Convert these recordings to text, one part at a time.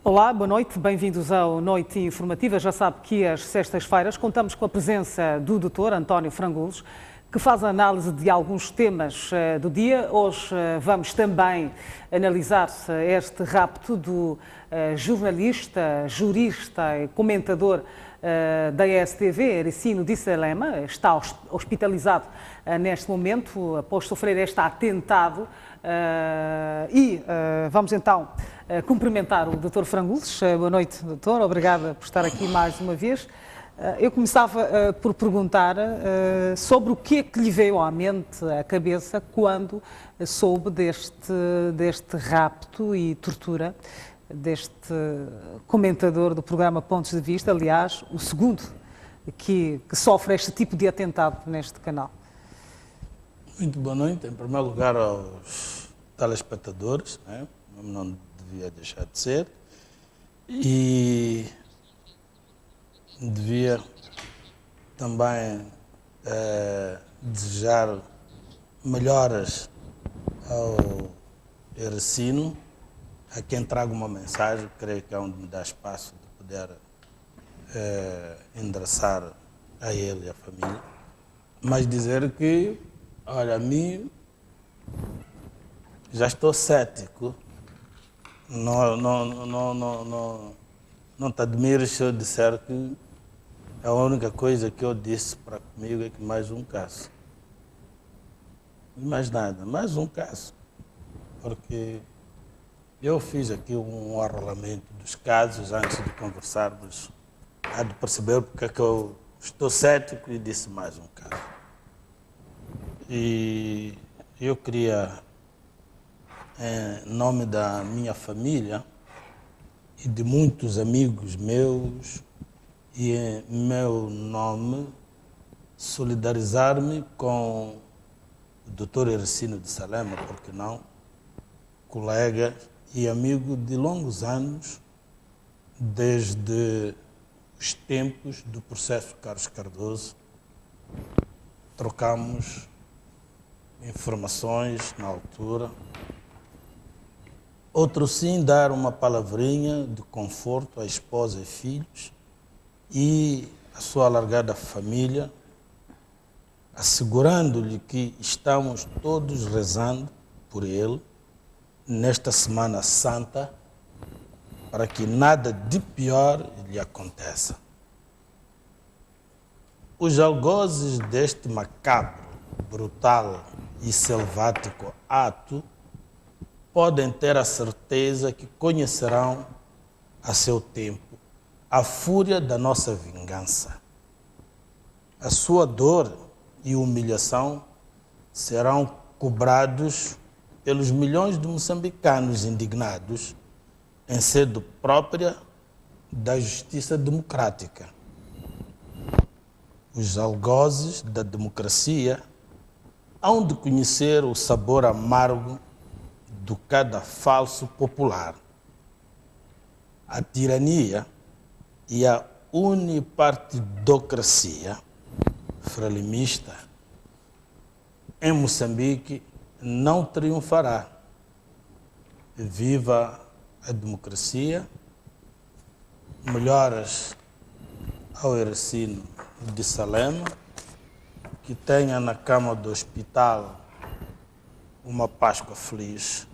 Olá, boa noite, bem-vindos ao Noite Informativa. Já sabe que às sextas-feiras contamos com a presença do Dr. António Frangulos, que faz a análise de alguns temas do dia. Hoje vamos também analisar este rapto do jornalista, jurista e comentador da ESTV, Ericino de Salema. Está hospitalizado neste momento após sofrer este atentado. Vamos então cumprimentar o Dr. Frangulos. Boa noite, doutor. Obrigada por estar aqui mais uma vez. Eu começava por perguntar sobre o que é que lhe veio à mente, à cabeça, quando soube deste rapto e tortura deste comentador do programa Pontos de Vista, aliás, o segundo que sofre este tipo de atentado neste canal. Muito boa noite, em primeiro lugar aos telespectadores, né? Não devia deixar de ser, e devia também desejar melhoras ao Ericino, a quem trago uma mensagem, creio que é onde me dá espaço de poder endereçar a ele e a família, mas dizer que, olha, a mim já estou cético. Não te admires se eu disser que a única coisa que eu disse para comigo é que mais um caso. Mais nada, mais um caso. Porque eu fiz aqui um arrolamento dos casos antes de conversarmos, há de perceber porque é que eu estou cético e disse mais um caso. E eu queria, em nome da minha família e de muitos amigos meus, e em meu nome, solidarizar-me com o Dr. Ericino de Salema, porque não, colega e amigo de longos anos, desde os tempos do processo Carlos Cardoso. Trocamos informações na altura. Outro sim, dar uma palavrinha de conforto à esposa e filhos e à sua alargada família, assegurando-lhe que estamos todos rezando por ele nesta Semana Santa para que nada de pior lhe aconteça. Os algozes deste macabro, brutal e selvático ato podem ter a certeza que conhecerão a seu tempo a fúria da nossa vingança. A sua dor e humilhação serão cobrados pelos milhões de moçambicanos indignados em sede própria da justiça democrática. Os algozes da democracia hão de conhecer o sabor amargo do cada falso popular. A tirania e a unipartidocracia frelimista em Moçambique não triunfará. Viva a democracia, melhoras ao Ericino de Salema, que tenha na cama do hospital uma Páscoa feliz.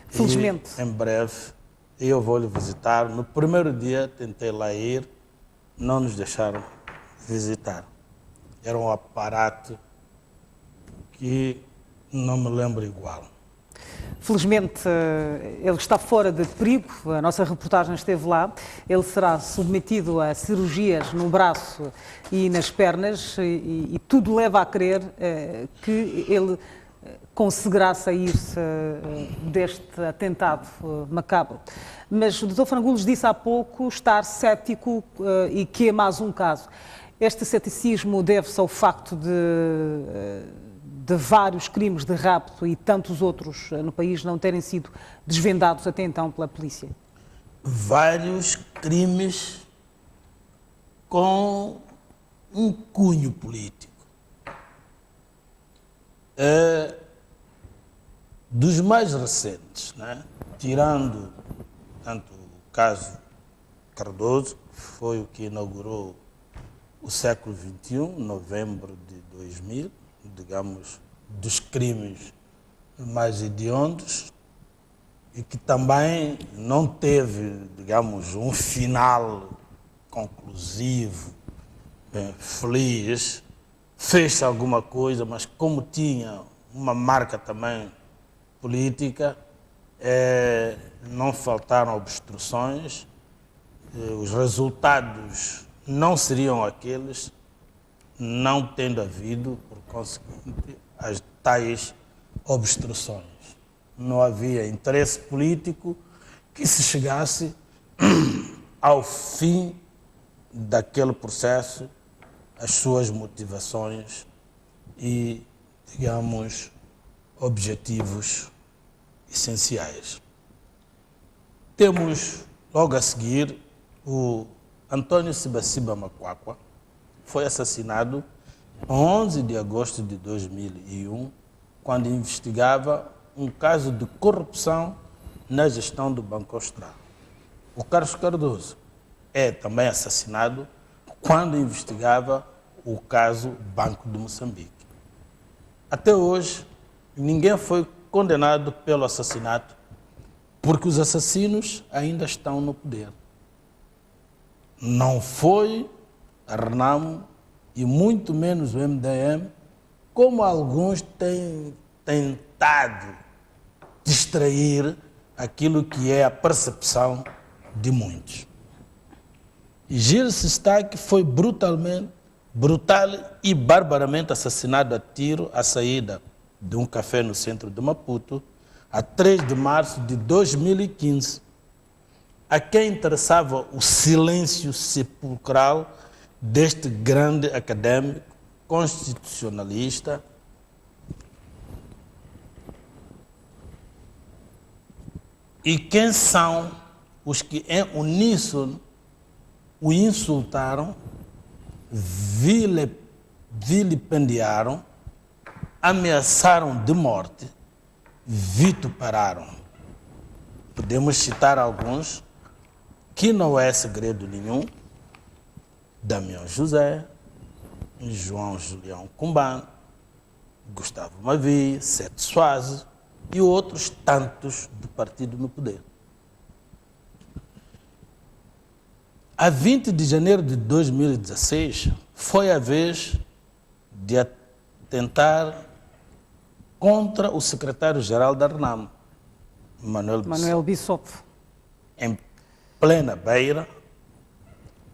Felizmente. E, em breve, eu vou lhe visitar. No primeiro dia tentei lá ir, não nos deixaram visitar. Era um aparato que não me lembro igual. Felizmente, ele está fora de perigo, a nossa reportagem esteve lá. Ele será submetido a cirurgias no braço e nas pernas e tudo leva a crer que ele conseguirá sair-se deste atentado macabro. Mas o Dr. Frangulos disse há pouco estar cético e que é mais um caso. Este ceticismo deve-se ao facto de vários crimes de rapto e tantos outros no país não terem sido desvendados até então pela polícia? Vários crimes com um cunho político. Dos mais recentes, né? Tirando tanto caso Cardoso, foi o que inaugurou o século XXI, novembro de 2000, digamos, dos crimes mais hediondos, e que também não teve, digamos, um final conclusivo, feliz. Fez alguma coisa, mas como tinha uma marca também política, não faltaram obstruções, os resultados não seriam aqueles, não tendo havido, por conseguinte, as tais obstruções. Não havia interesse político que se chegasse ao fim daquele processo, as suas motivações e, digamos, objetivos essenciais. Temos, logo a seguir, o Antônio Sibassiba Macuacua, foi assassinado em 11 de agosto de 2001, quando investigava um caso de corrupção na gestão do Banco Austral. O Carlos Cardoso é também assassinado quando investigava o caso Banco de Moçambique. Até hoje, ninguém foi condenado pelo assassinato, porque os assassinos ainda estão no poder. Não foi a Renamo e muito menos o MDM, como alguns têm tentado distrair aquilo que é a percepção de muitos. Gilles Stack foi brutal e barbaramente assassinado a tiro à saída de um café no centro de Maputo, a 3 de março de 2015. A quem interessava o silêncio sepulcral deste grande académico constitucionalista, e quem são os que em uníssono o insultaram, vilipendiaram, ameaçaram de morte, vituperaram. Podemos citar alguns, que não é segredo nenhum: Damião José, João Julião Cumbano, Gustavo Mavi, Sete Soares e outros tantos do partido no poder. A 20 de janeiro de 2016, foi a vez de atentar contra o secretário-geral da Renamo, Manuel Bissopo. em plena beira,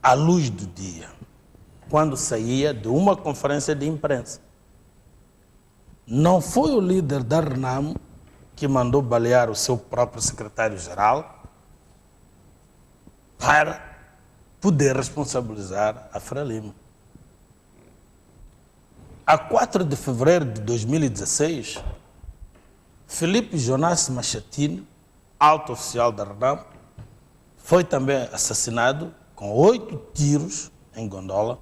à luz do dia, quando saía de uma conferência de imprensa. Não foi o líder da Renamo que mandou balear o seu próprio secretário-geral para poder responsabilizar a Frelimo. A 4 de fevereiro de 2016, Felipe Jonas Machatino, alto oficial da Renamo, foi também assassinado com 8 tiros em Gondola,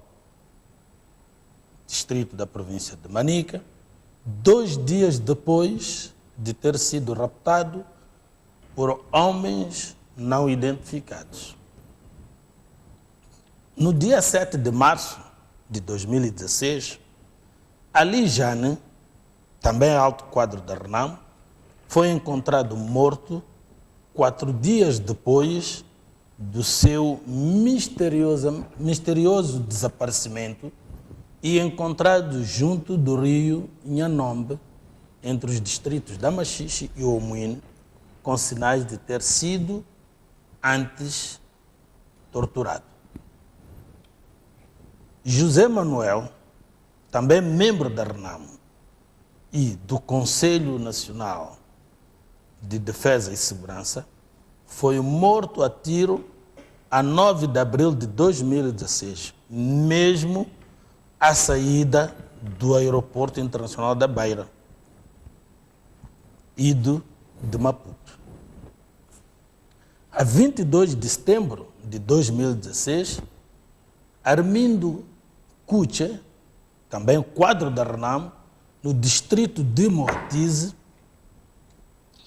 distrito da província de Manica, 2 dias depois de ter sido raptado por homens não identificados. No dia 7 de março de 2016, Ali Jane, também alto quadro da Renamo, foi encontrado morto 4 dias depois do seu misterioso desaparecimento e encontrado junto do rio Nhanombe, entre os distritos da Machixe e Omuine, com sinais de ter sido antes torturado. José Manuel, também membro da Renamo e do Conselho Nacional de Defesa e Segurança, foi morto a tiro a 9 de abril de 2016, mesmo à saída do Aeroporto Internacional da Beira e de Maputo. A 22 de setembro de 2016, Armindo Cuche, também quadro da Renamo, no distrito de Mortize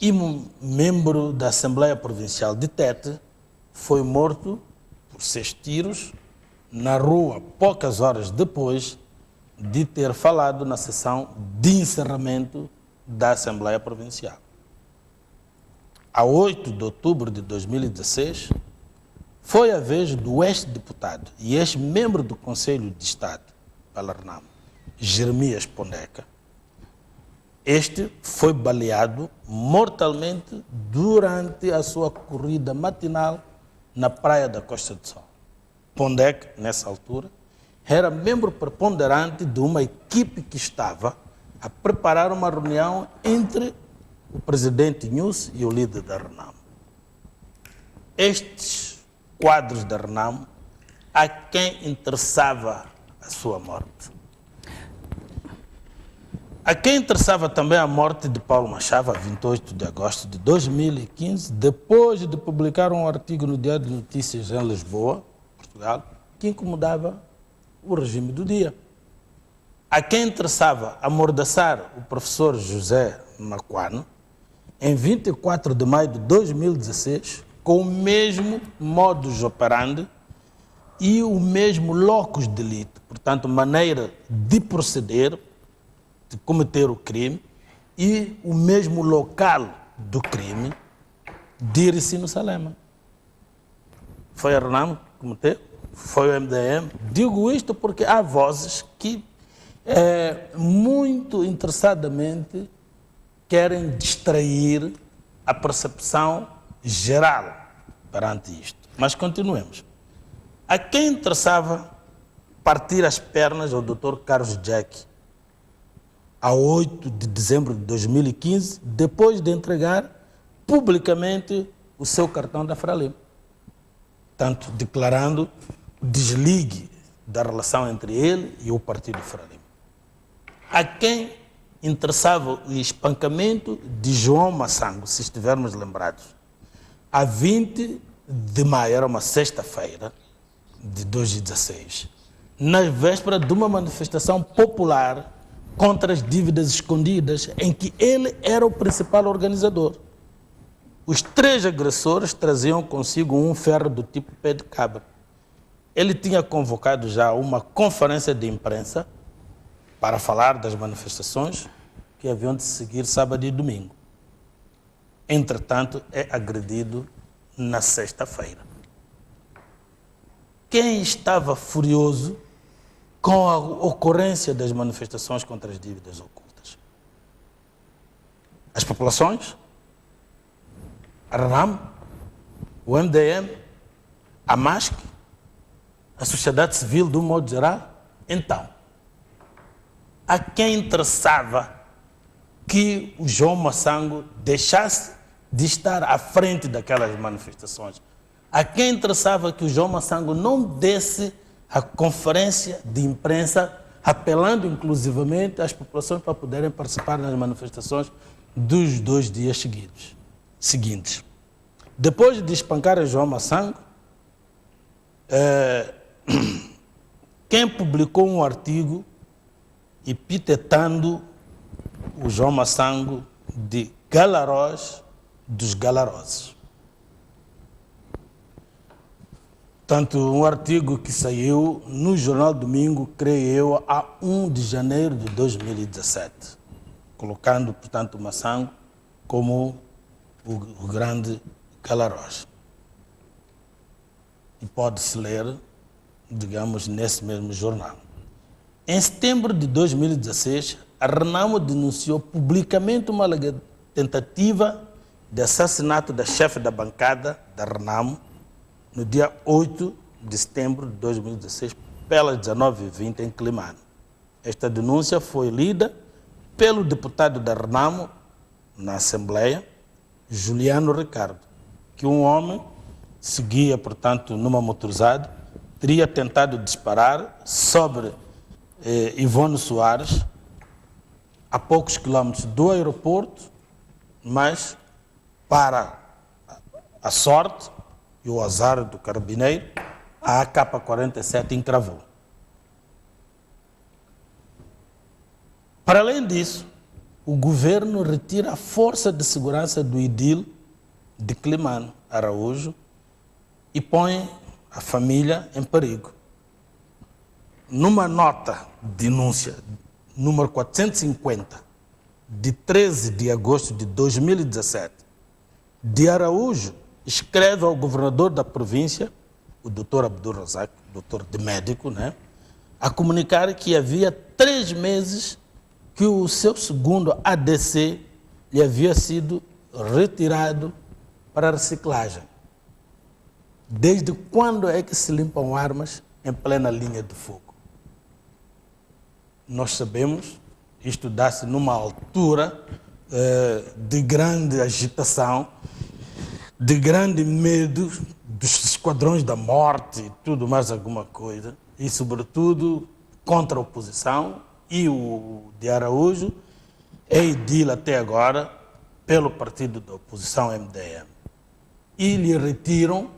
e membro da Assembleia Provincial de Tete, foi morto por 6 tiros na rua poucas horas depois de ter falado na sessão de encerramento da Assembleia Provincial. A 8 de outubro de 2016, foi a vez do ex-deputado e ex-membro do Conselho de Estado pela RENAMO, Jeremias Pondeca. Este foi baleado mortalmente durante a sua corrida matinal na praia da Costa do Sol. Pondeca, nessa altura, era membro preponderante de uma equipe que estava a preparar uma reunião entre o presidente Nunes e o líder da RENAMO. Estes quadros da RENAMO, a quem interessava a sua morte? A quem interessava também a morte de Paulo Machava, 28 de agosto de 2015, depois de publicar um artigo no Diário de Notícias em Lisboa, Portugal, que incomodava o regime do dia. A quem interessava amordaçar o professor José Macuano, em 24 de maio de 2016, com o mesmo modus operandi e o mesmo locus delicti, portanto, maneira de proceder, de cometer o crime, e o mesmo local do crime, dir-se no Salema. Foi a RENAMO que cometeu? Foi o MDM? Digo isto porque há vozes que, muito interessadamente, querem distrair a percepção geral perante isto. Mas continuemos. A quem interessava partir as pernas ao Dr. Carlos Jack, a 8 de dezembro de 2015, depois de entregar publicamente o seu cartão da Frelimo, tanto declarando o desligue da relação entre ele e o partido Frelimo. A quem interessava o espancamento de João Massango, se estivermos lembrados, a 20 de maio, era uma sexta-feira de 2016, na véspera de uma manifestação popular contra as dívidas escondidas, em que ele era o principal organizador. Os 3 agressores traziam consigo um ferro do tipo pé de cabra. Ele tinha convocado já uma conferência de imprensa para falar das manifestações que haviam de seguir sábado e domingo. Entretanto, é agredido na sexta-feira. Quem estava furioso com a ocorrência das manifestações contra as dívidas ocultas? As populações? A RENAMO? O MDM? A MASC? A sociedade civil, de um modo geral? Então, a quem interessava que o João Massango deixasse de estar à frente daquelas manifestações? A quem interessava que o João Massango não desse a conferência de imprensa, apelando inclusivamente às populações para poderem participar nas manifestações dos 2 dias seguintes? Depois de espancar a João Massango, quem publicou um artigo epitetando o João Massango de galarós dos galarozes? Portanto, um artigo que saiu no Jornal Domingo, creio eu, a 1 de janeiro de 2017, colocando, portanto, o Massango como o grande galarós. E pode-se ler, digamos, nesse mesmo jornal. Em setembro de 2016, a RENAMO denunciou publicamente uma tentativa de assassinato da chefe da bancada da RENAMO no dia 8 de setembro de 2016, pelas 19h20 em Climano. Esta denúncia foi lida pelo deputado da RENAMO na Assembleia, Juliano Ricardo, que um homem seguia, portanto, numa motorizada, teria tentado disparar sobre Ivone Soares, a poucos quilómetros do aeroporto, mas, para a sorte e o azar do carabineiro, a AK-47 encravou. Para além disso, o governo retira a força de segurança do idil de Climano, Araújo, e põe a família em perigo. Numa nota de denúncia, número 450, de 13 de agosto de 2017, de Araújo escreve ao governador da província, o Dr. Abdul Razak, doutor de médico, né, a comunicar que havia 3 meses que o seu segundo ADC lhe havia sido retirado para reciclagem. Desde quando é que se limpam armas em plena linha de fogo? Nós sabemos, isto dá-se numa altura de grande agitação, de grande medo dos esquadrões da morte e tudo mais alguma coisa, e sobretudo contra a oposição, e o de Araújo é edil até agora pelo partido da oposição MDM. E lhe retiram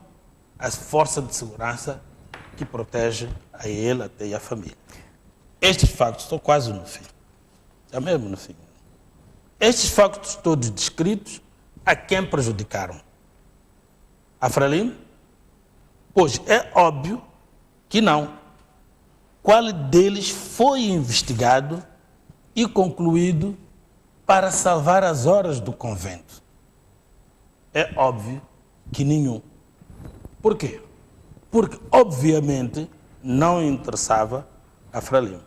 a força de segurança que protege a ele até e a família. Estes factos estão quase no fim. Já mesmo no fim. Estes factos todos descritos, a quem prejudicaram? A Frelimo? Pois é óbvio que não. Qual deles foi investigado e concluído para salvar as horas do convento? É óbvio que nenhum. Por quê? Porque, obviamente, não interessava a Frelimo.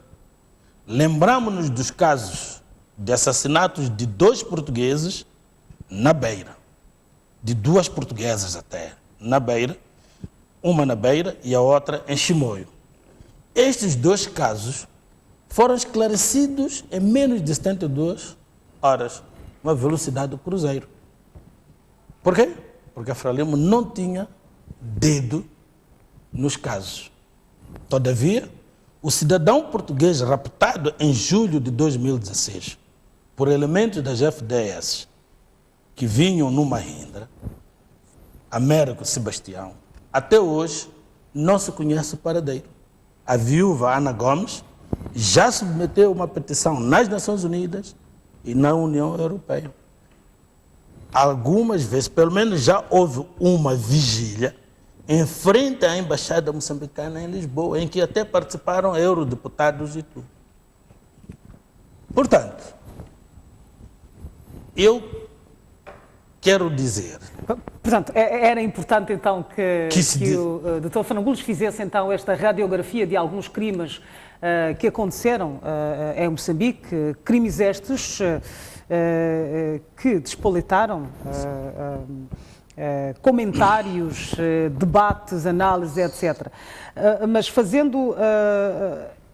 Lembramos-nos dos casos de assassinatos de 2 portugueses na Beira, de 2 portuguesas até, na Beira, uma na Beira e a outra em Chimoio. Estes 2 casos foram esclarecidos em menos de 72 horas, uma velocidade do cruzeiro. Por quê? Porque a Frelimo não tinha dedo nos casos. Todavia, o cidadão português raptado em julho de 2016 por elementos das FDS que vinham no Mahindra, Américo Sebastião, até hoje não se conhece o paradeiro. A viúva Ana Gomes já submeteu uma petição nas Nações Unidas e na União Europeia. Algumas vezes, pelo menos já houve uma vigília em frente à Embaixada Moçambicana em Lisboa, em que até participaram eurodeputados e tudo. Portanto, eu quero dizer... Portanto, era importante então que o Dr. Fernando Gomes fizesse então esta radiografia de alguns crimes que aconteceram em Moçambique, crimes estes que despolitaram comentários, debates, análises, etc. Mas fazendo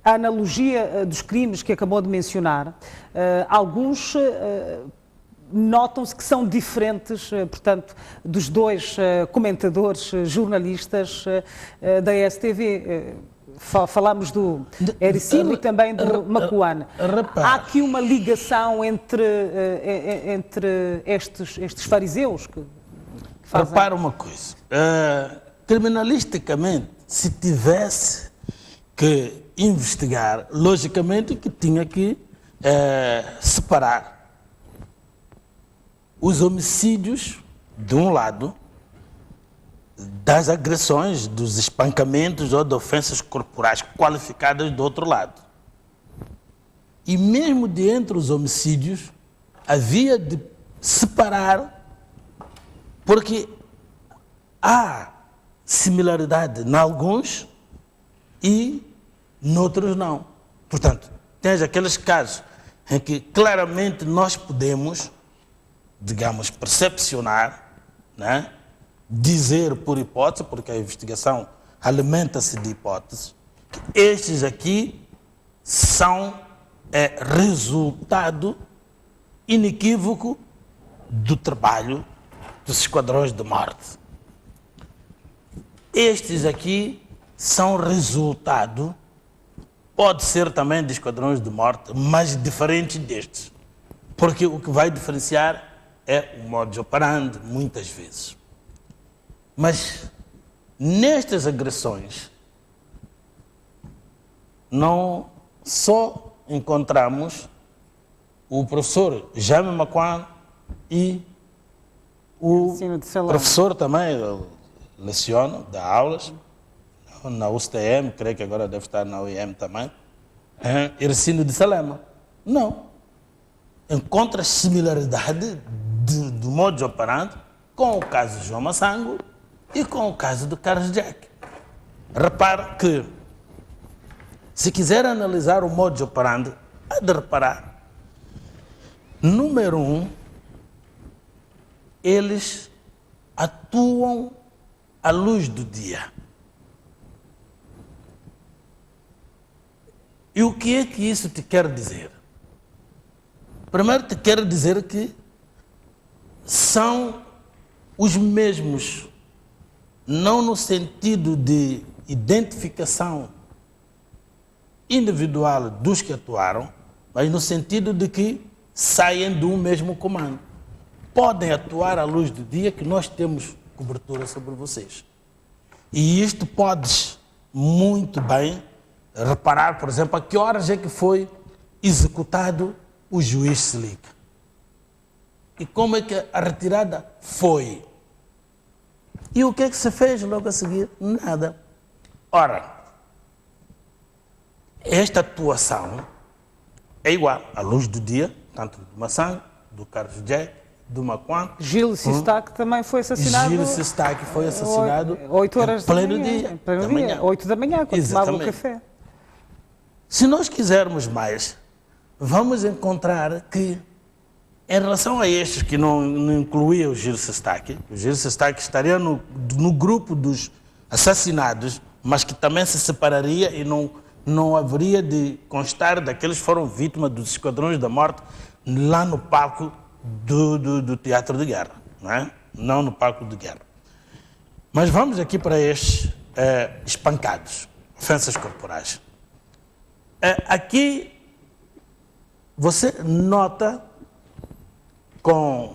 a analogia dos crimes que acabou de mencionar, alguns notam-se que são diferentes, portanto, dos 2 comentadores, jornalistas da STV. Falámos do Ericino e também do Macuana. Há aqui uma ligação entre estes fariseus que fazem... Repara uma coisa. Criminalisticamente, se tivesse que investigar, logicamente que tinha que separar os homicídios, de um lado, das agressões, dos espancamentos ou de ofensas corporais qualificadas do outro lado. E mesmo de entre os homicídios, havia de separar, porque há similaridade em alguns e noutros não. Portanto, tens aqueles casos em que claramente nós podemos, digamos, percepcionar, né? Dizer por hipótese, porque a investigação alimenta-se de hipóteses, que estes aqui são resultado inequívoco do trabalho dos esquadrões de morte. Estes aqui são resultado, pode ser também de esquadrões de morte, mas diferente destes. Porque o que vai diferenciar é o modus operandi, muitas vezes. Mas nestas agressões, não só encontramos o professor Jaime Macuan e o professor também, leciono, dá aulas, na USTM, creio que agora deve estar na UEM também, Hercílio de Salema. Não. Encontra similaridade do modo de operante com o caso de João Massango e com o caso do Carlos Jack. Repare que, se quiser analisar o modo de operante, há de reparar. Número 1, eles atuam à luz do dia. E o que é que isso te quer dizer? Primeiro, te quer dizer que são os mesmos, não no sentido de identificação individual dos que atuaram, mas no sentido de que saem do mesmo comando. Podem atuar à luz do dia, que nós temos cobertura sobre vocês. E isto podes muito bem reparar, por exemplo, a que horas é que foi executado o juiz Selic. E como é que a retirada foi. E o que é que se fez logo a seguir? Nada. Ora, esta atuação é igual à luz do dia, tanto do Massango, do Carlos Jack, do Macuan. Gil Sistac também foi assassinado. Gil Sistac foi assassinado 8 horas em pleno da manhã, dia. em pleno dia, 8 da manhã, quando tomava o café. Se nós quisermos mais, vamos encontrar que, em relação a estes que não incluía o Gil Sistac estaria no grupo dos assassinados, mas que também se separaria e não haveria de constar daqueles que foram vítimas dos esquadrões da morte lá no palco do teatro de guerra, não no palco de guerra. Mas vamos aqui para estes espancados, ofensas corporais. Aqui você nota com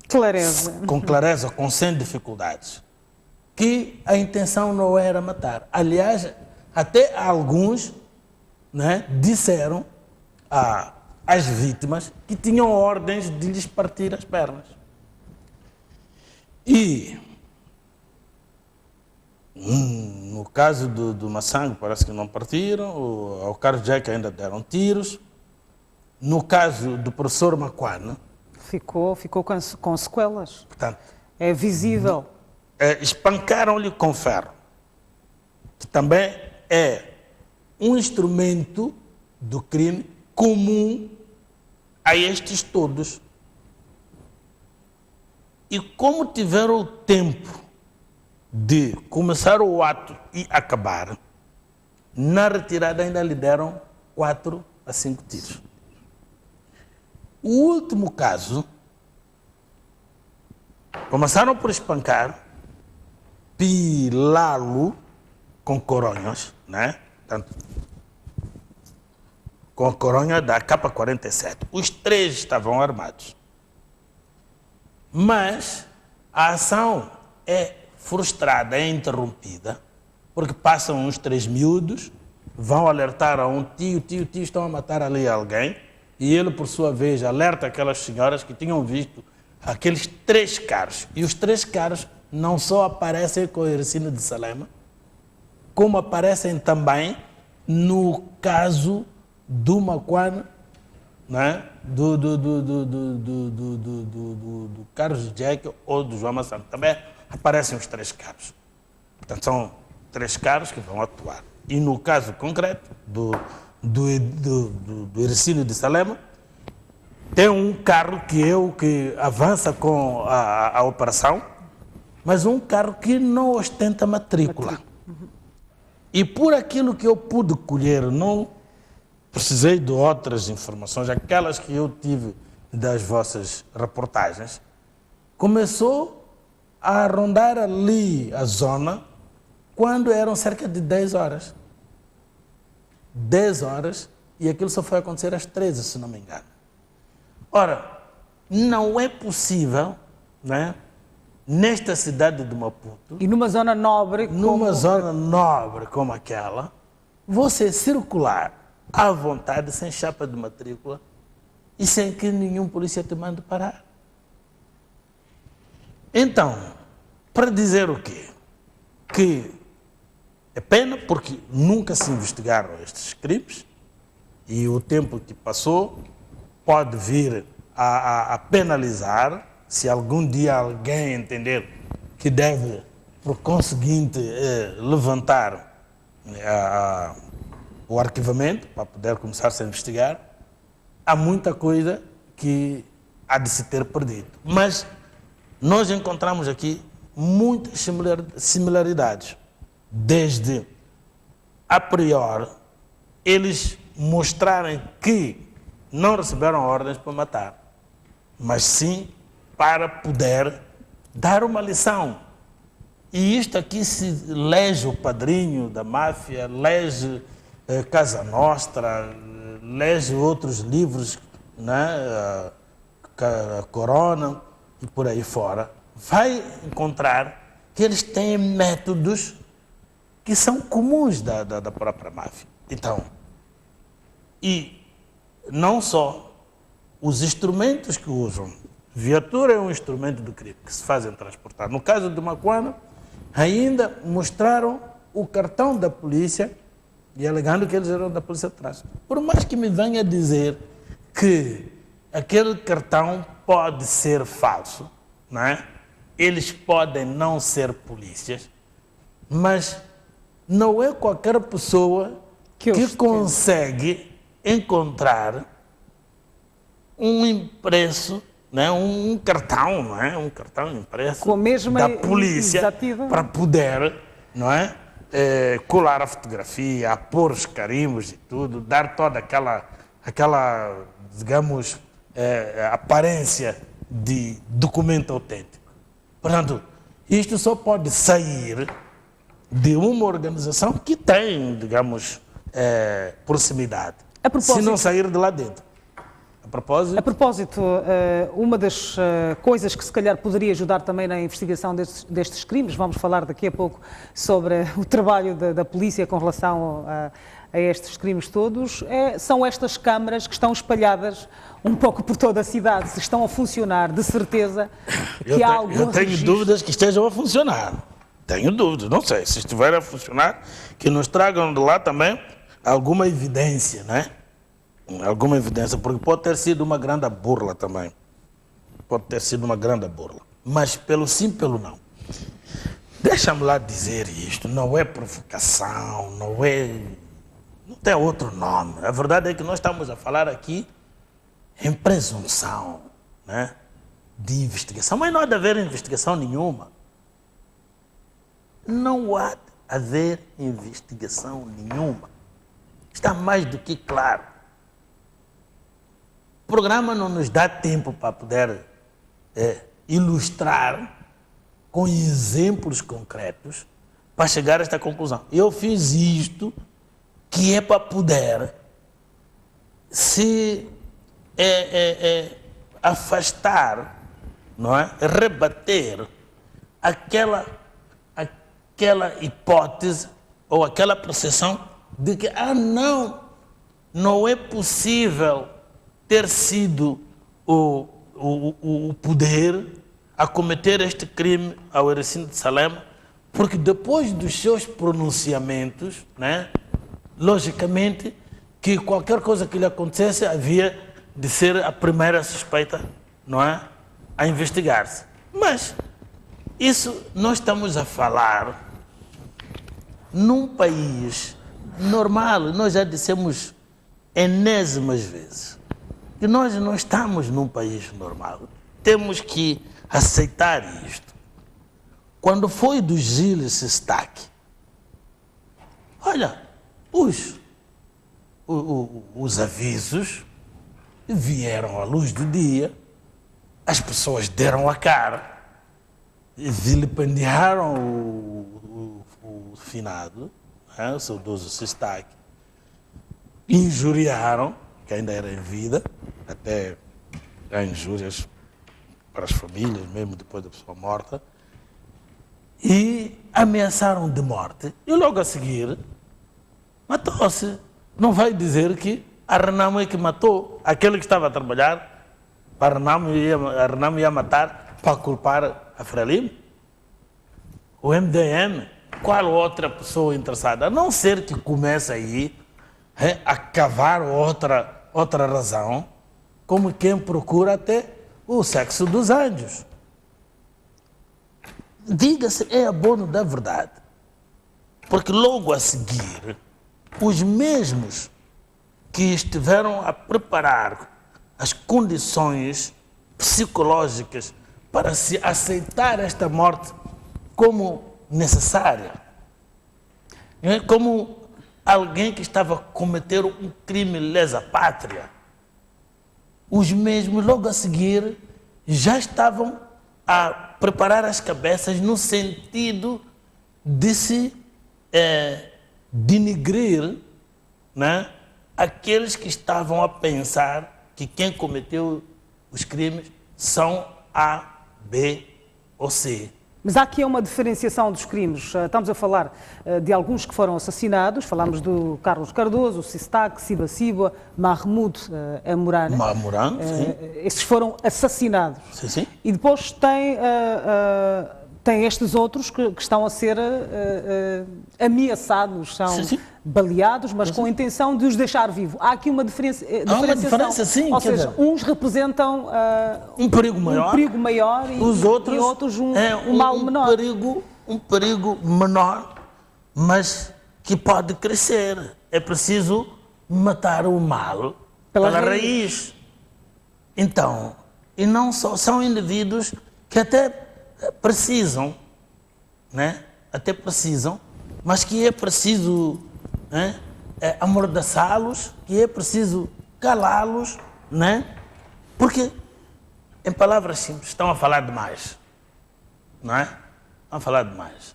clareza, com sem dificuldades, que a intenção não era matar. Aliás, até alguns disseram às vítimas que tinham ordens de lhes partir as pernas. E no caso do Massango parece que não partiram, ao Carlos Jack ainda deram tiros. No caso do professor Macuan, ficou com sequelas. Portanto, é visível. Espancaram-lhe com ferro, que também é um instrumento do crime comum a estes todos. E como tiveram o tempo de começar o ato e acabar, na retirada ainda lhe deram 4 a 5 tiros. O último caso, começaram por espancar, pilá-lo com coronhas, Tanto, com a coronha da K-47. Os 3 estavam armados. Mas a ação é frustrada, é interrompida, porque passam uns 3 miúdos, vão alertar a um tio, estão a matar ali alguém, e ele, por sua vez, alerta aquelas senhoras que tinham visto aqueles 3 carros. E os 3 carros não só aparecem com o Hercílio de Salema, como aparecem também no caso do Macuan, do Carlos Jack ou do João Massango. Também aparecem os 3 carros. Portanto, são 3 carros que vão atuar. E no caso concreto do Hercílio de Salema, tem um carro que é o que avança com a operação, mas um carro que não ostenta matrícula. E por aquilo que eu pude colher, não precisei de outras informações, aquelas que eu tive das vossas reportagens, começou a rondar ali a zona quando eram cerca de 10 horas. 10 horas, e aquilo só foi acontecer às 13, se não me engano. Ora, não é possível, nesta cidade de Maputo, e numa zona nobre como aquela, você circular à vontade, sem chapa de matrícula e sem que nenhum polícia te mande parar. Então, Para dizer o quê? Que é pena porque nunca se investigaram estes crimes e o tempo que passou pode vir a penalizar se algum dia alguém entender que deve, por conseguinte, levantar o arquivamento para poder começar -se a investigar. Há muita coisa que há de se ter perdido. Mas nós encontramos aqui muitas similaridades. Desde, a priori, eles mostrarem que não receberam ordens para matar, mas sim para poder dar uma lição. E isto aqui se lege o Padrinho da Máfia, lege Casa Nostra, lege outros livros, né? Corona e por aí fora, vai encontrar que eles têm métodos que são comuns da própria máfia. Então, e não só os instrumentos que usam. Viatura é um instrumento do crime que se fazem transportar. No caso de Macuana, ainda mostraram o cartão da polícia e alegando que eles eram da polícia de trânsito. Por mais que me venha dizer que aquele cartão pode ser falso, não é? Eles podem não ser polícias, mas não é qualquer pessoa que consegue encontrar um impresso, né? Um cartão, não é? Um cartão impresso com a mesma da polícia exativa para poder, não é? Colar a fotografia, pôr os carimbos e tudo, dar toda aquela digamos, aparência de documento autêntico. Portanto, isto só pode sair de uma organização que tem, digamos, proximidade, se não sair de lá dentro. A propósito, uma das coisas que se calhar poderia ajudar também na investigação destes crimes, vamos falar daqui a pouco sobre o trabalho da polícia com relação a estes crimes todos, são estas câmaras que estão espalhadas um pouco por toda a cidade, se estão a funcionar, de certeza que há algum Eu tenho registro. dúvidas que estejam a funcionar. Tenho dúvidas, não sei. Se estiver a funcionar, que nos tragam de lá também alguma evidência, né? Alguma evidência, porque pode ter sido uma grande burla também. Pode ter sido uma grande burla. Mas pelo sim, pelo não. Deixa-me lá dizer isto, não é provocação, não tem outro nome. A verdade é que nós estamos a falar aqui em presunção, né, de investigação. Mas não há de haver investigação nenhuma. Não há de haver investigação nenhuma. Está mais do que claro. O programa não nos dá tempo para poder ilustrar com exemplos concretos para chegar a esta conclusão. Eu fiz isto que é para poder se afastar, não é? Rebater aquela hipótese ou aquela percepção de que, não é possível ter sido o poder a cometer este crime ao Hericino de Salem, porque depois dos seus pronunciamentos, né, logicamente, que qualquer coisa que lhe acontecesse havia de ser a primeira suspeita, não é, a investigar-se. Mas isso nós estamos a falar num país normal. Nós já dissemos enésimas vezes que nós não estamos num país normal. Temos que aceitar isto. Quando foi do Gilles Stack, olha, os avisos vieram à luz do dia, as pessoas deram a cara, vilipendiaram o finado, o saudoso Stack, injuriaram, que ainda era em vida, até há injúrias para as famílias, mesmo depois da pessoa morta, e ameaçaram de morte. E logo a seguir, matou-se. Não vai dizer que a Renamo é que matou aquele que estava a trabalhar, a Renamo ia matar para culpar a Frelimo? o MDM, qual outra pessoa interessada? A não ser que comece aí a cavar outra razão, como quem procura até o sexo dos anjos. Diga-se, é abono da verdade. Porque logo a seguir, os mesmos que estiveram a preparar as condições psicológicas para se aceitar esta morte como necessária, como alguém que estava a cometer um crime lesa-pátria, os mesmos logo a seguir já estavam a preparar as cabeças no sentido de se denigrir, né, aqueles que estavam a pensar que quem cometeu os crimes são A, B ou C. Mas há aqui uma diferenciação dos crimes. Estamos a falar de alguns que foram assassinados. Falámos do Carlos Cardoso, o Sistak, Siba Siba, Mahmoud Amorana. Mamoran, sim. Esses foram assassinados. Sim, sim. E depois tem estes outros que estão a ser ameaçados, são Sim, sim. baleados, mas com a intenção de os deixar vivos. Há aqui uma diferenciação. Há uma diferença, sim. Ou quer seja, dizer, uns representam um perigo maior, e os outros, um mal menor. Um perigo menor, mas que pode crescer. É preciso matar o mal pela raiz. Então, e não só são indivíduos que até precisam, né? Até precisam, mas que é preciso, né, amordaçá-los, que é preciso calá-los, né? Porque, em palavras simples, estão a falar demais, não é? Estão a falar demais.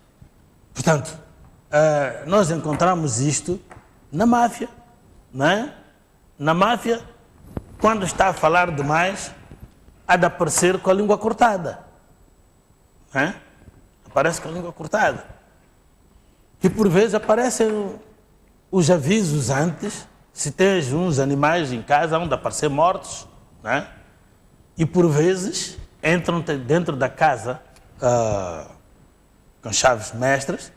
Portanto, nós encontramos isto na máfia, não é? Na máfia, quando está a falar demais, há de aparecer com a língua cortada. Aparece com a língua cortada. E por vezes aparecem os avisos antes, se tens uns animais em casa, hão de aparecer mortos, né? E por vezes entram dentro da casa com chaves mestras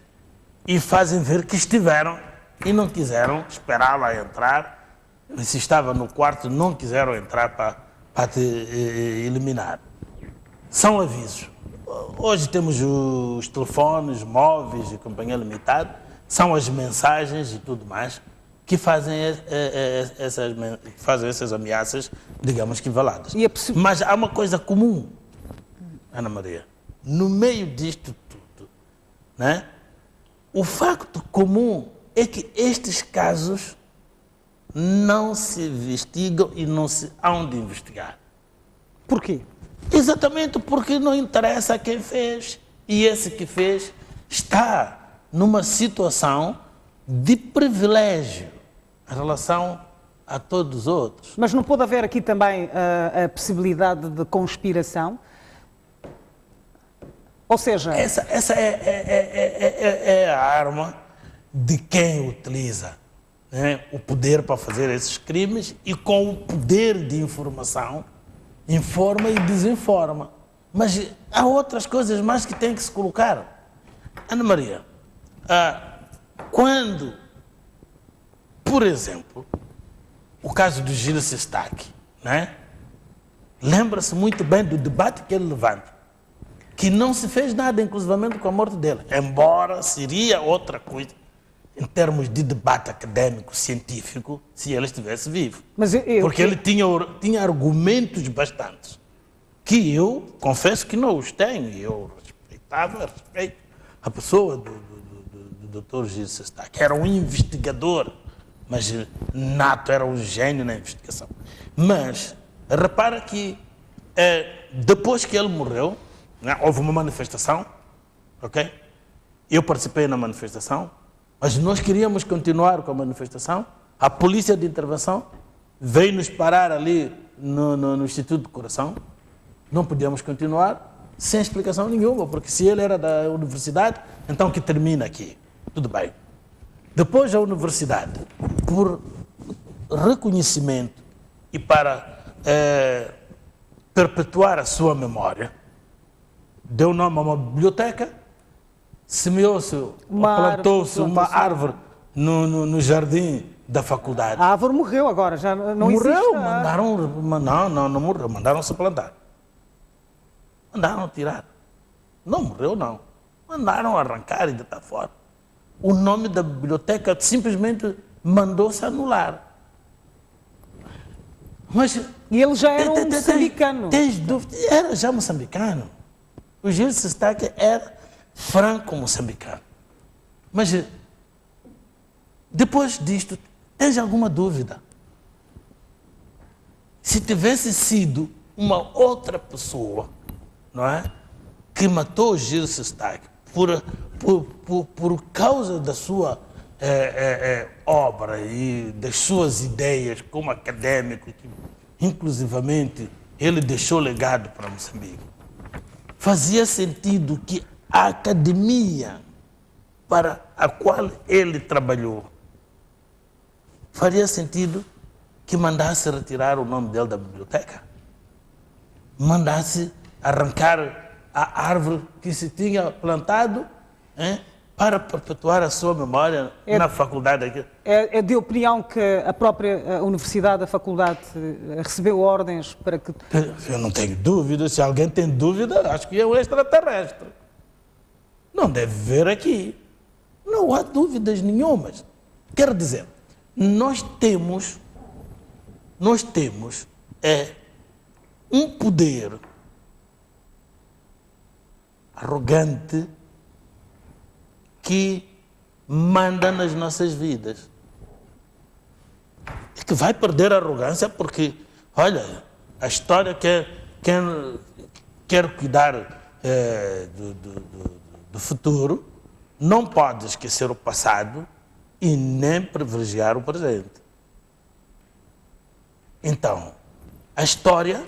e fazem ver que estiveram e não quiseram esperar lá entrar. E se estava no quarto, não quiseram entrar para te eliminar. São avisos. Hoje temos os telefones móveis e companhia limitada, são as mensagens e tudo mais que fazem essas ameaças, digamos que valadas. Mas há uma coisa comum, Ana Maria, no meio disto tudo, né? O facto comum é que estes casos não se investigam e não se hão de investigar. Porquê? Exatamente porque não interessa quem fez. E esse que fez está numa situação de privilégio em relação a todos os outros. Mas não pode haver aqui também a possibilidade de conspiração? Ou seja... Essa é a arma de quem utiliza, né, o poder para fazer esses crimes e com o poder de informação informa e desinforma. Mas há outras coisas mais que têm que se colocar. Ana Maria, quando, por exemplo, o caso do Gil Sistak, né, lembra-se muito bem do debate que ele levanta, que não se fez nada, inclusivamente com a morte dele, embora seria outra coisa em termos de debate acadêmico, científico, se ele estivesse vivo. Porque ele tinha argumentos bastantes, que eu confesso que não os tenho. Eu respeito a pessoa do Dr. Gil Sistak, que era um investigador, mas nato, era um gênio na investigação. Mas repara que depois que ele morreu, né, houve uma manifestação, ok? Eu participei na manifestação, mas nós queríamos continuar com a manifestação. A polícia de intervenção veio nos parar ali no Instituto do Coração. Não podíamos continuar sem explicação nenhuma, porque se ele era da universidade, então que termina aqui. Tudo bem. Depois a universidade, por reconhecimento e para perpetuar a sua memória, deu nome a uma biblioteca, semeou-se, ou plantou-se uma árvore no jardim da faculdade. A árvore morreu agora, já não Morreu, existe. não morreu, mandaram-se plantar. Mandaram tirar. Não morreu, não. Mandaram arrancar e deitar fora. O nome da biblioteca simplesmente mandou-se anular. Mas E ele já era um moçambicano. Tens dúvida? Era já moçambicano. O Gil Sestaque era franco-moçambicano. Mas depois disto, tens alguma dúvida? Se tivesse sido uma outra pessoa, não é, que matou o Gil Sestaque por causa da sua obra e das suas ideias como acadêmico, que, inclusivamente ele deixou legado para Moçambique, fazia sentido que a academia para a qual ele trabalhou faria sentido que mandasse retirar o nome dele da biblioteca, mandasse arrancar a árvore que se tinha plantado, para perpetuar a sua memória na faculdade aqui. É de opinião que a própria universidade, a faculdade, recebeu ordens para que... Eu não tenho dúvida. Se alguém tem dúvida, acho que é um extraterrestre. Não deve ver aqui. Não há dúvidas nenhumas. Quero dizer, nós temos um poder arrogante que manda nas nossas vidas. E que vai perder a arrogância porque, olha, a história quer cuidar do futuro, não pode esquecer o passado e nem privilegiar o presente. Então, a história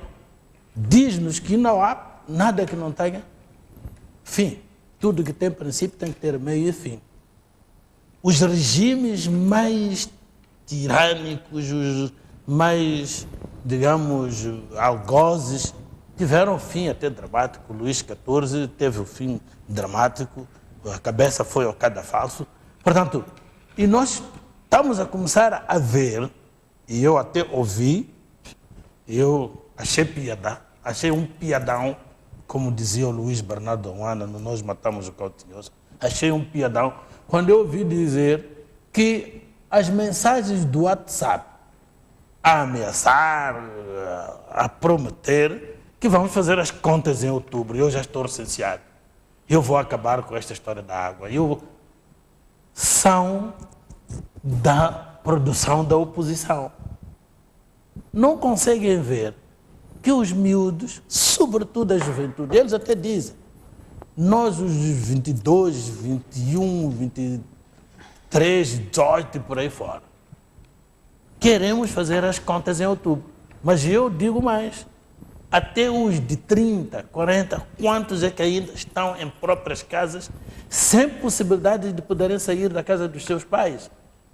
diz-nos que não há nada que não tenha fim. Tudo que tem princípio tem que ter meio e fim. Os regimes mais tirânicos, os mais, digamos, algozes, tiveram fim até dramático. Luís XIV teve o fim dramático, a cabeça foi ao cadafalso. Portanto, e nós estamos a começar a ver, e eu até ouvi, eu achei piada, achei um piadão, como dizia o Luís Bernardo Oana, no Nós Matamos o Cautinhoso, achei um piadão quando eu ouvi dizer que as mensagens do WhatsApp a ameaçar, a prometer que vamos fazer as contas em outubro, eu já estou licenciado, eu vou acabar com esta história da água, são da produção da oposição. Não conseguem ver que os miúdos, sobretudo a juventude, eles até dizem, nós os 22, 21, 23, 18 e por aí fora, queremos fazer as contas em outubro. Mas eu digo mais, até os de 30, 40, quantos é que ainda estão em próprias casas, sem possibilidade de poderem sair da casa dos seus pais,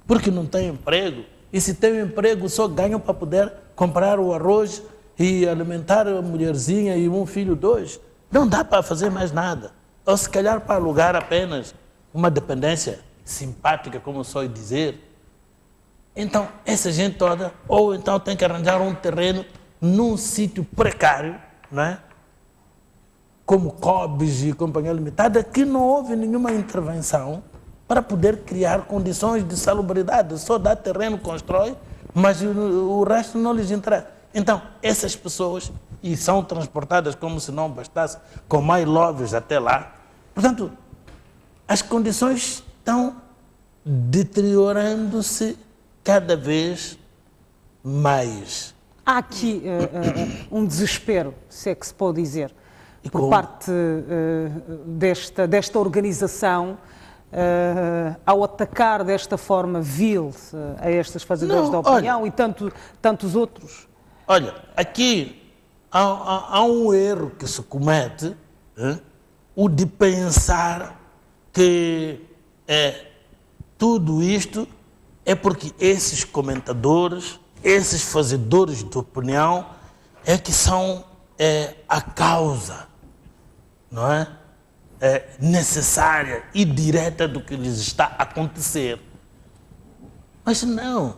porque não têm emprego, e se têm emprego só ganham para poder comprar o arroz e alimentar a mulherzinha e um filho, dois. Não dá para fazer mais nada. Ou se calhar para alugar apenas uma dependência simpática, como só dizer. Então, essa gente toda, ou então tem que arranjar um terreno num sítio precário, não é? Como Cobes e Companhia Limitada, que não houve nenhuma intervenção para poder criar condições de salubridade. Só dá terreno, constrói, mas o resto não lhes interessa. Então, essas pessoas, e são transportadas como se não bastasse, com mais loves até lá. Portanto, as condições estão deteriorando-se cada vez mais. Há aqui um desespero, se é que se pode dizer, E por como? parte desta organização, ao atacar desta forma vil a estes fazedores Não, da opinião e tantos outros. Olha, aqui há um erro que se comete, o de pensar que tudo isto é porque esses comentadores, esses fazedores de opinião, é que são a causa, não é? necessária e direta do que lhes está a acontecer. Mas não.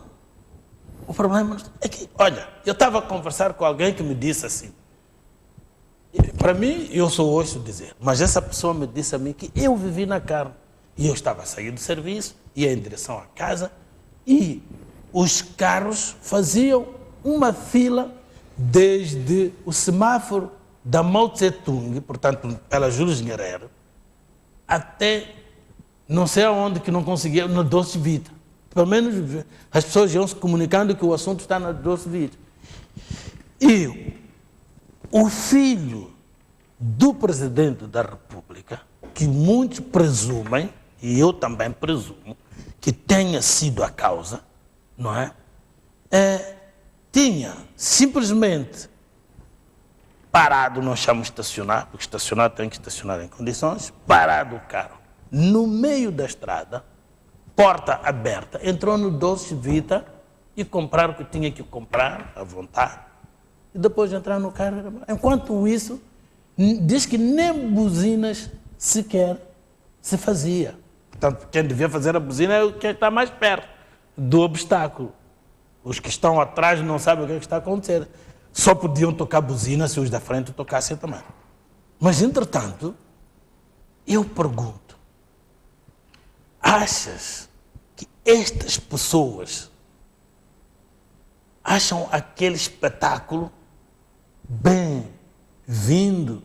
O problema é que, olha, eu estava a conversar com alguém que me disse assim, para mim, eu sou ouço dizer, mas essa pessoa me disse a mim que eu vivi na carne. E eu estava a sair do serviço, ia em direção à casa, e os carros faziam uma fila desde o semáforo da Mao Tse-tung, portanto, pela Júlio Nyerere, até não sei aonde que não conseguia, na Doce Vita. Pelo menos as pessoas iam se comunicando que o assunto está na Doce Vita. E o filho do presidente da República, que muitos presumem, e eu também presumo, que tenha sido a causa, não é? Tinha simplesmente parado, não chamo estacionar, porque estacionar tem que estacionar em condições, parado o carro no meio da estrada, porta aberta, entrou no Dolce Vita e comprar o que tinha que comprar à vontade. E depois entrar no carro. Enquanto isso, diz que nem buzinas sequer se fazia. Portanto, quem devia fazer a buzina é quem está mais perto do obstáculo. Os que estão atrás não sabem o que está a acontecer. Só podiam tocar buzina se os da frente tocassem também. Mas, entretanto, eu pergunto, achas que estas pessoas acham aquele espetáculo bem-vindo?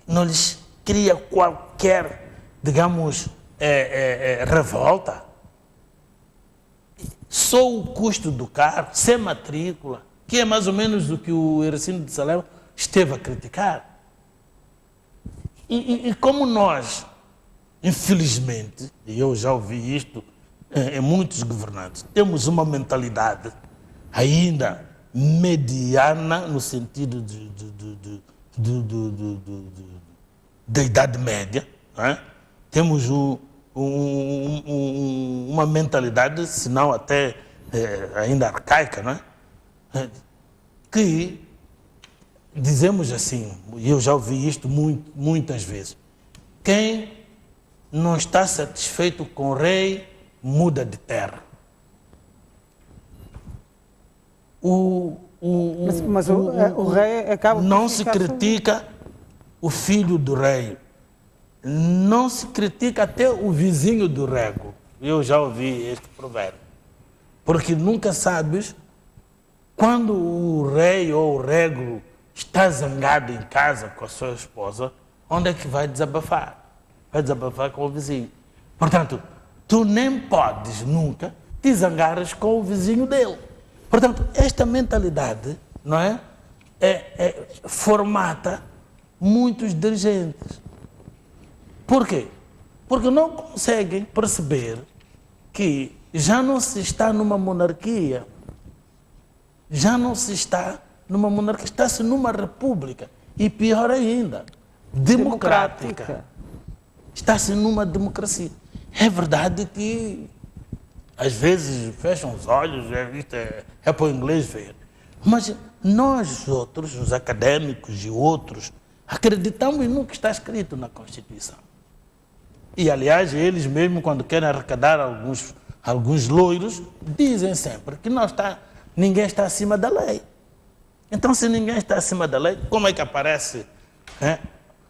Não lhes cria qualquer, digamos, revolta? Só o custo do carro, sem matrícula, que é mais ou menos o que o Hercínio de Salema esteve a criticar. E como nós, infelizmente, e eu já ouvi isto em muitos governantes, temos uma mentalidade ainda mediana no sentido da Idade Média, não é? Temos uma mentalidade, se não até ainda arcaica, não é? Que dizemos assim, e eu já ouvi isto muitas vezes, quem não está satisfeito com o rei, muda de terra. Mas o rei acaba por não se ficar critica o filho do rei, não se critica até o vizinho do rego. Eu já ouvi este provérbio. Porque nunca sabes quando o rei ou o rego está zangado em casa com a sua esposa, onde é que vai desabafar? Vai desabafar com o vizinho. Portanto, tu nem podes nunca te zangares com o vizinho dele. Portanto, esta mentalidade, não é? Formata muitos dirigentes. Por quê? Porque não conseguem perceber que já não se está numa monarquia. Já não se está numa monarquia, está-se numa república. E pior ainda, democrática. Está-se numa democracia. É verdade que às vezes fecham os olhos, é para o inglês ver. Mas nós outros, os académicos e outros, acreditamos no que está escrito na Constituição. E, aliás, eles mesmo, quando querem arrecadar alguns loiros, dizem sempre que ninguém está acima da lei. Então, se ninguém está acima da lei, como é que aparece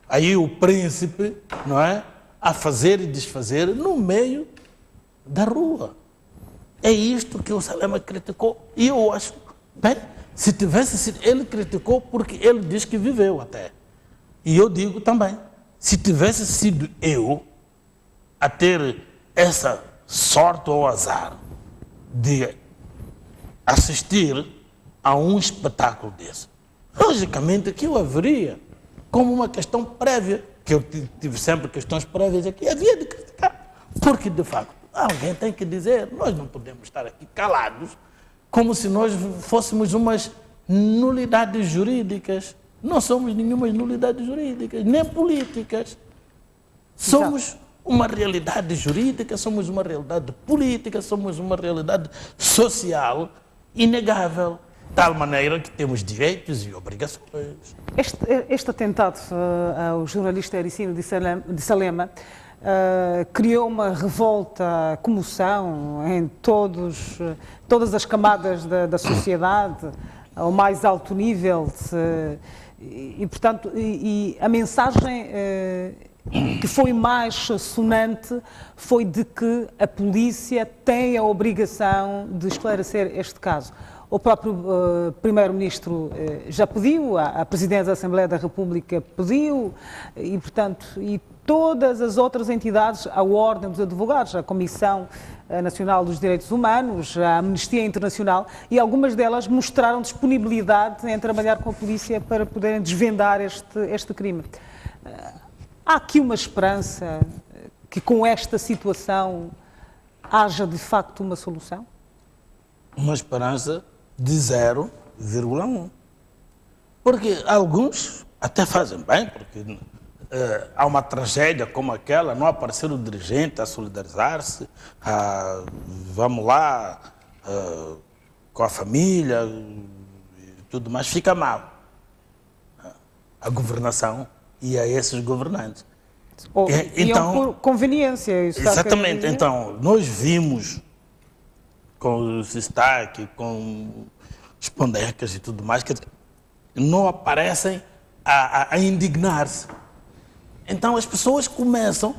aí o príncipe, não é, a fazer e desfazer no meio da rua? É isto que o Salema criticou. E eu acho, bem, se tivesse sido, ele criticou porque ele diz que viveu até. E eu digo também, se tivesse sido eu a ter essa sorte ou azar de assistir a um espetáculo desse, logicamente que eu haveria como uma questão prévia, que eu tive sempre questões prévias aqui, havia de criticar, porque de facto alguém tem que dizer, nós não podemos estar aqui calados como se nós fôssemos umas nulidades jurídicas. Não somos nenhuma nulidades jurídicas, nem políticas. Somos uma realidade jurídica, somos uma realidade política, somos uma realidade social inegável. tal maneira que temos direitos e obrigações. Este atentado ao jornalista Ericino de Salema criou uma revolta, comoção em todas as camadas da sociedade, ao mais alto nível, portanto, a mensagem que foi mais sonante foi de que a polícia tem a obrigação de esclarecer este caso. O próprio Primeiro-Ministro já pediu, a Presidente da Assembleia da República pediu, e, portanto, e todas as outras entidades, a Ordem dos Advogados, a Comissão Nacional dos Direitos Humanos, a Amnistia Internacional, e algumas delas mostraram disponibilidade em trabalhar com a polícia para poderem desvendar este crime. Há aqui uma esperança que com esta situação haja de facto uma solução? Uma esperança de 0,1. Porque alguns até fazem bem, porque há uma tragédia como aquela, não aparecer o dirigente a solidarizar-se, vamos lá, com a família e tudo mais, fica mal. A governação e a esses governantes. Então, por conveniência. Isso exatamente. Então, nós vimos com o destaque, com os pondecas e tudo mais, que não aparecem a indignar-se. Então, as pessoas começam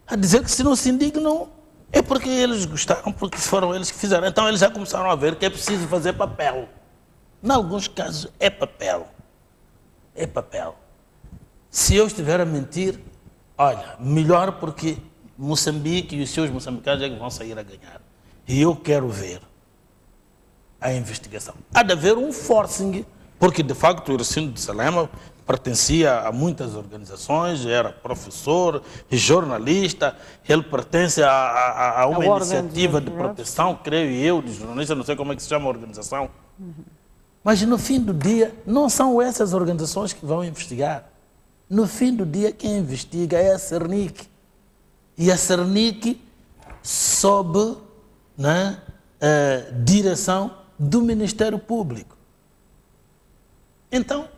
a dizer que se não se indignam é porque eles gostaram, porque foram eles que fizeram. Então, eles já começaram a ver que é preciso fazer papel. Em alguns casos, é papel. É papel. Se eu estiver a mentir, olha, melhor porque Moçambique e os seus moçambicanos é que vão sair a ganhar. E eu quero ver a investigação. Há de haver um forcing, porque de facto o Ericino de Salema pertencia a muitas organizações, era professor, jornalista, ele pertence a uma iniciativa de proteção, creio eu, de jornalista, não sei como é que se chama a organização. Mas no fim do dia, não são essas organizações que vão investigar. No fim do dia, quem investiga é a Cernic. E a Cernic sob a direção do Ministério Público. Então,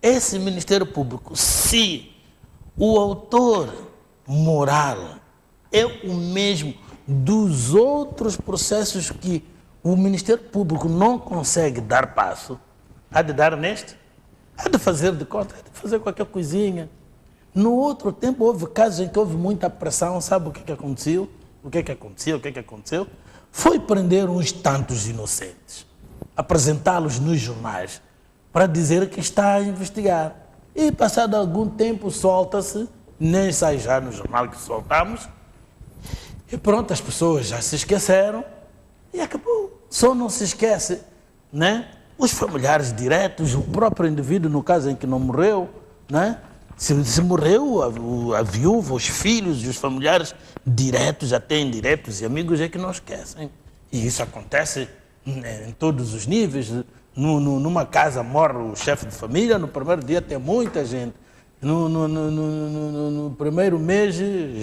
esse Ministério Público, se o autor moral é o mesmo dos outros processos que o Ministério Público não consegue dar passo, há de dar neste? Há de fazer de conta, há de fazer qualquer coisinha. No outro tempo houve casos em que houve muita pressão, sabe o que aconteceu? O que aconteceu? Foi prender uns tantos inocentes, apresentá-los nos jornais, para dizer que está a investigar. E passado algum tempo solta-se, nem sai já no jornal que soltamos, e pronto, as pessoas já se esqueceram, e acabou. Só não se esquece, né? Os familiares diretos, o próprio indivíduo, no caso em que não morreu, né? Se morreu, a viúva, os filhos e os familiares diretos, até indiretos e amigos, é que não esquecem. E isso acontece em todos os níveis. Numa casa morre o chefe de família, no primeiro dia tem muita gente. No primeiro mês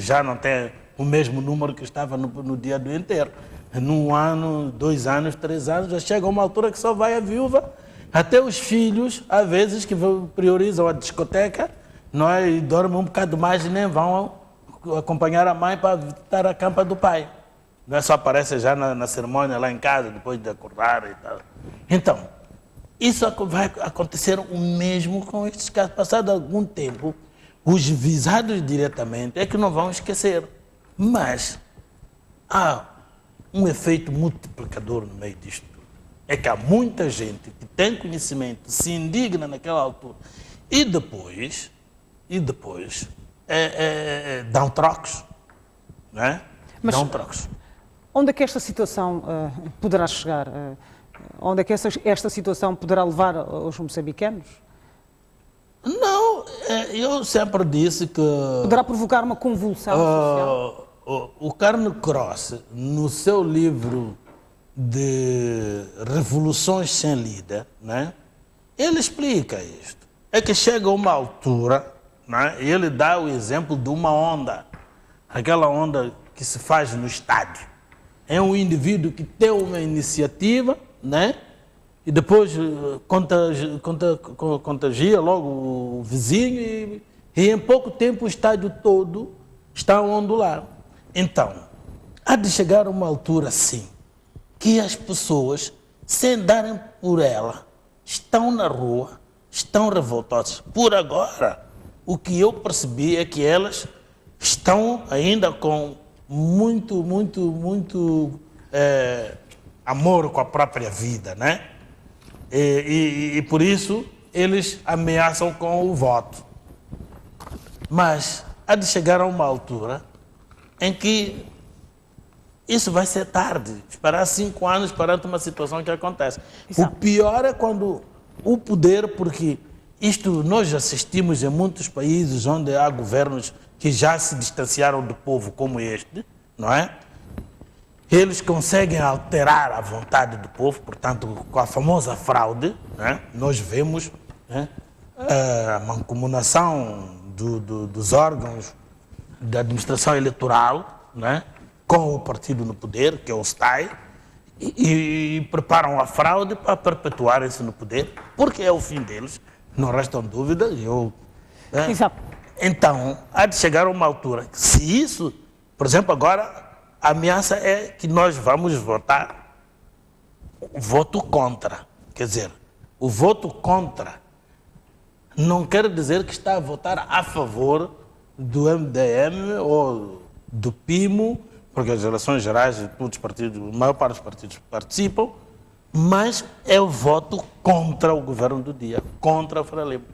já não tem o mesmo número que estava no dia do enterro. Num ano, 2 anos, 3 anos, já chega uma altura que só vai a viúva, até os filhos, às vezes, que priorizam a discoteca, não é? E dormem um bocado mais e nem vão acompanhar a mãe para visitar a campa do pai. Não é só aparece já na cerimônia lá em casa, depois de acordar e tal. Então, isso vai acontecer o mesmo com estes casos. Passado algum tempo, os visados diretamente é que não vão esquecer. Mas há um efeito multiplicador no meio disto tudo. É que há muita gente que tem conhecimento, se indigna naquela altura e depois dão trocos. Não é? Mas dão trocos. Onde é que esta situação poderá chegar? Onde é que esta situação poderá levar os moçambicanos? Não, eu sempre disse que... Poderá provocar uma convulsão social? O Carne Cross, no seu livro de Revoluções Sem Líder, né, ele explica isto. É que chega uma altura, né, e ele dá o exemplo de uma onda, aquela onda que se faz no estádio. É um indivíduo que tem uma iniciativa, né, e depois contagia logo o vizinho e em pouco tempo o estádio todo está a ondular. Então, há de chegar uma altura assim, que as pessoas, sem darem por ela, estão na rua, estão revoltosas. Por agora, o que eu percebi é que elas estão ainda com muito amor com a própria vida, né? E por isso eles ameaçam com o voto. Mas há de chegar a uma altura em que isso vai ser tarde. Esperar 5 anos perante uma situação que acontece. Exato. O pior é quando o poder, porque isto nós assistimos em muitos países onde há governos que já se distanciaram do povo como este, não é? Eles conseguem alterar a vontade do povo, portanto, com a famosa fraude, né? Nós vemos, né, a mancomunação dos órgãos da administração eleitoral, né, com o partido no poder, que é o STAI, e preparam a fraude para perpetuarem-se no poder, porque é o fim deles, não restam dúvidas. Né? Exato. Então, há de chegar a uma altura que, se isso, por exemplo, agora a ameaça é que nós vamos votar o voto contra. Quer dizer, o voto contra não quer dizer que está a votar a favor do MDM ou do PIMO, porque as eleições gerais, todos os partidos, a maior parte dos partidos participam, mas é o voto contra o governo do dia, contra a Frelimo.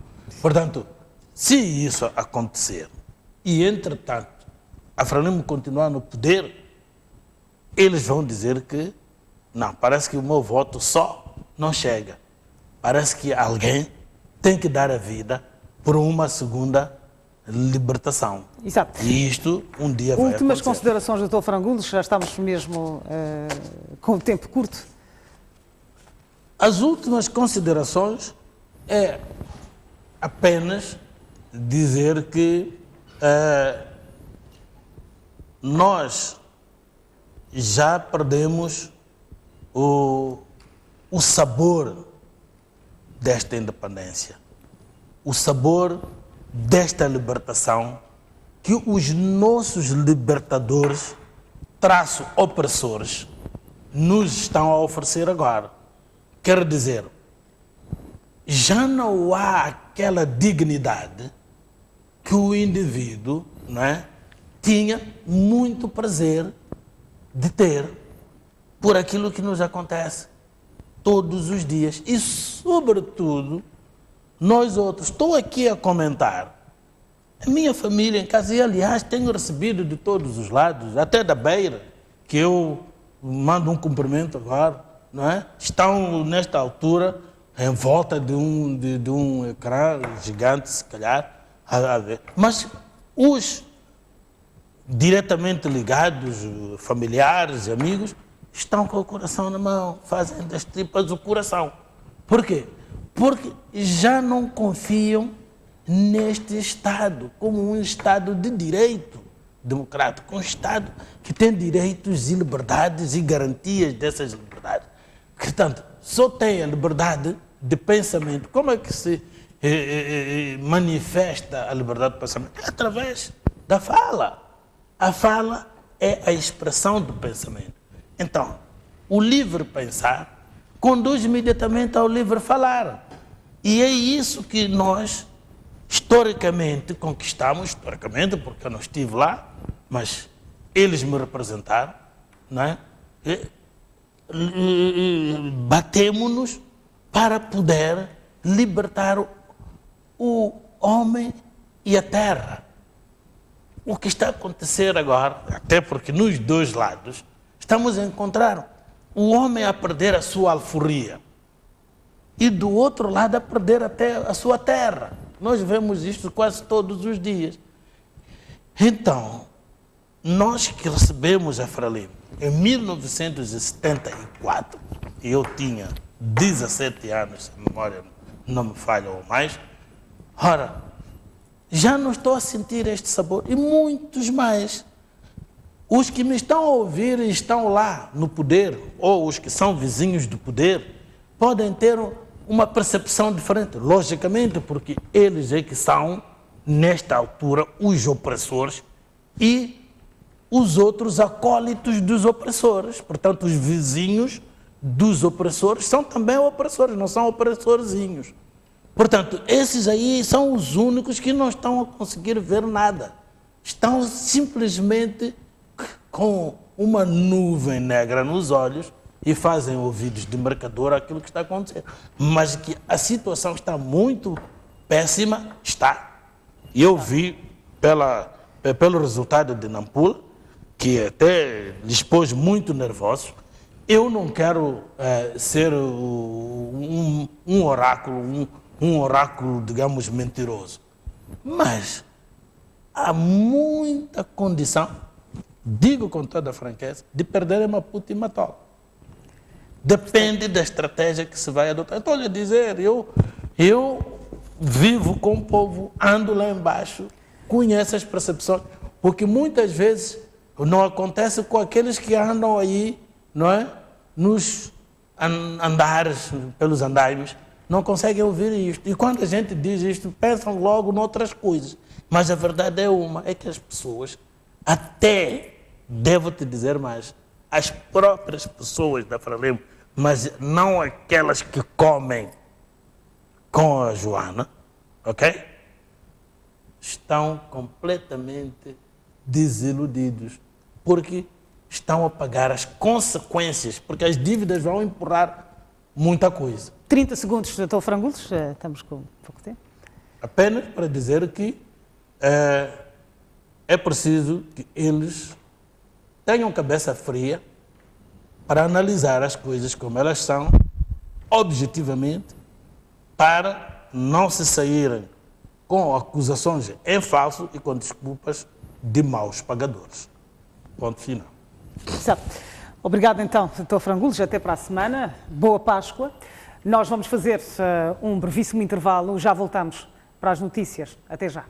Portanto, se isso acontecer e, entretanto, a Frelimo continuar no poder, eles vão dizer que não, parece que o meu voto só não chega. Parece que alguém tem que dar a vida por uma segunda libertação. Exato. E isto um dia vai Últimas acontecer. considerações, Dr. Frangundes, já estamos mesmo com o tempo curto. As últimas considerações é apenas dizer que nós já perdemos o sabor desta independência, o sabor desta libertação que os nossos libertadores, traço opressores, nos estão a oferecer agora. Quer dizer, já não há aquela dignidade que o indivíduo, não é, tinha muito prazer de ter por aquilo que nos acontece todos os dias. E, sobretudo, nós outros. Estou aqui a comentar. A minha família em casa, e aliás, tenho recebido de todos os lados, até da Beira, que eu mando um cumprimento agora, não é? Estão, nesta altura, em volta de um ecrã gigante, se calhar, a ver. Mas os diretamente ligados, familiares, amigos, estão com o coração na mão, fazem das tripas o coração. Por quê? Porque já não confiam neste Estado como um Estado de direito democrático, um Estado que tem direitos e liberdades e garantias dessas liberdades. Portanto, só tem a liberdade de pensamento. Como é que se manifesta a liberdade de pensamento? É através da fala. A fala é a expressão do pensamento. Então, o livre pensar conduz imediatamente ao livre falar. E é isso que nós, historicamente, conquistamos, historicamente, porque eu não estive lá, mas eles me representaram, não é? Batemos-nos para poder libertar o homem e a terra. O que está a acontecer agora, até porque nos dois lados, estamos a encontrar o homem a perder a sua alforria e do outro lado a perder até a sua terra. Nós vemos isto quase todos os dias. Então, nós que recebemos a Frelimo em 1974, e eu tinha 17 anos, se a memória não me falha ou mais, ora, já não estou a sentir este sabor, e muitos mais. Os que me estão a ouvir e estão lá no poder, ou os que são vizinhos do poder, podem ter uma percepção diferente, logicamente, porque eles é que são, nesta altura, os opressores e os outros acólitos dos opressores. Portanto, os vizinhos dos opressores são também opressores, não são opressorzinhos. Portanto, esses aí são os únicos que não estão a conseguir ver nada. Estão simplesmente com uma nuvem negra nos olhos e fazem ouvidos de mercador aquilo que está acontecendo. Mas que a situação está muito péssima, está. E eu vi pelo resultado de Nampula, que até lhes pôs muito nervosos. Eu não quero ser um oráculo, digamos, mentiroso. Mas há muita condição, digo com toda a franqueza, de perder Maputo e Matola. Depende da estratégia que se vai adotar. Estou-lhe a dizer, eu vivo com o povo, ando lá embaixo, conheço as percepções, porque muitas vezes não acontece com aqueles que andam aí, não é? Nos andares, pelos andaimes, não conseguem ouvir isto. E quando a gente diz isto, pensam logo noutras coisas. Mas a verdade é que as pessoas, até, devo te dizer mais, as próprias pessoas da Frelimo, mas não aquelas que comem com a Joana, ok? Estão completamente desiludidos, porque estão a pagar as consequências, porque as dívidas vão empurrar muita coisa. 30 segundos, Dr. Frangulos, estamos com pouco tempo. Apenas para dizer que é preciso que eles tenham cabeça fria para analisar as coisas como elas são, objetivamente, para não se saírem com acusações em falso e com desculpas de maus pagadores. Ponto final. Certo. Obrigado então, Dr. Frangulos, até para a semana. Boa Páscoa. Nós vamos fazer um brevíssimo intervalo, já voltamos para as notícias. Até já.